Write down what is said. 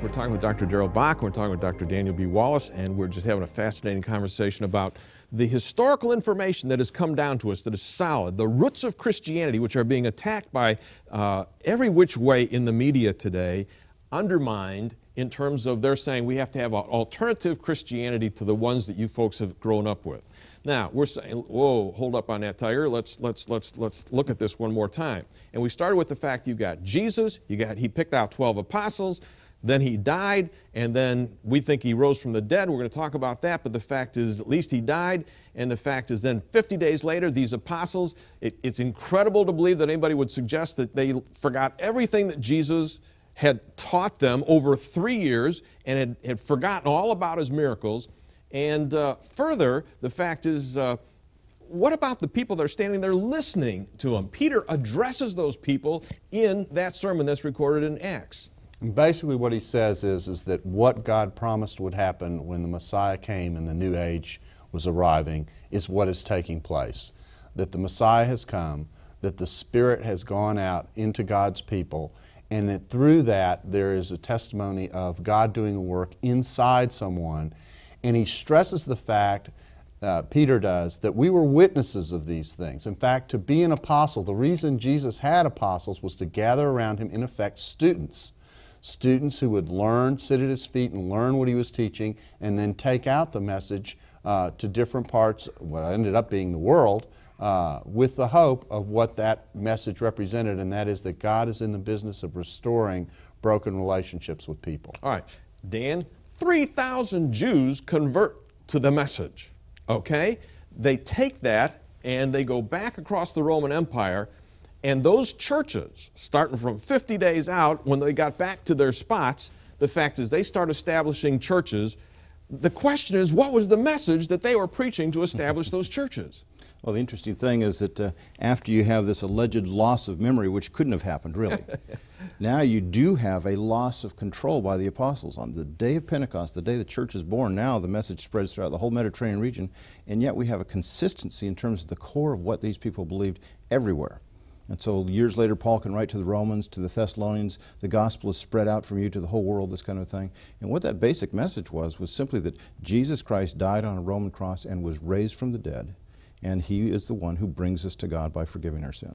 We're talking with Dr. Darrell Bock, we're talking with Dr. Daniel B. Wallace, and we're just having a fascinating conversation about the historical information that has come down to us that is solid, the roots of Christianity, which are being attacked by every which way in the media today, undermined in terms of they're saying we have to have an alternative Christianity to the ones that you folks have grown up with. Now, we're saying, whoa, hold up on that, Tiger. Let's look at this one more time. And we started with the fact you got Jesus, he picked out 12 apostles, then he died, and then we think he rose from the dead. We're going to talk about that, but the fact is at least he died, and the fact is then 50 days later, these apostles, it's incredible to believe that anybody would suggest that they forgot everything that Jesus had taught them over 3 years and had forgotten all about his miracles. And further, the fact is, what about the people that are standing there listening to him? Peter addresses those people in that sermon that's recorded in Acts. And basically what he says is that what God promised would happen when the Messiah came and the new age was arriving is what is taking place. That the Messiah has come, that the Spirit has gone out into God's people, and that through that there is a testimony of God doing a work inside someone. And he stresses the fact, Peter does, that we were witnesses of these things. In fact, to be an apostle, the reason Jesus had apostles was to gather around him, in effect, students. Students who would learn, sit at his feet and learn what he was teaching, and then take out the message to different parts, what ended up being the world, with the hope of what that message represented, and that is that God is in the business of restoring broken relationships with people. All right, Dan, 3,000 Jews convert to the message, okay? They take that and they go back across the Roman Empire, and those churches, starting from 50 days out, when they got back to their spots, the fact is they start establishing churches. The question is, what was the message that they were preaching to establish those churches? Well, the interesting thing is that after you have this alleged loss of memory, which couldn't have happened really, now you do have a loss of control by the apostles. On the day of Pentecost, the day the church is born, now the message spreads throughout the whole Mediterranean region, and yet we have a consistency in terms of the core of what these people believed everywhere. And so years later, Paul can write to the Romans, to the Thessalonians, the gospel is spread out from you to the whole world, this kind of thing. And what that basic message was simply that Jesus Christ died on a Roman cross and was raised from the dead, and he is the one who brings us to God by forgiving our sins.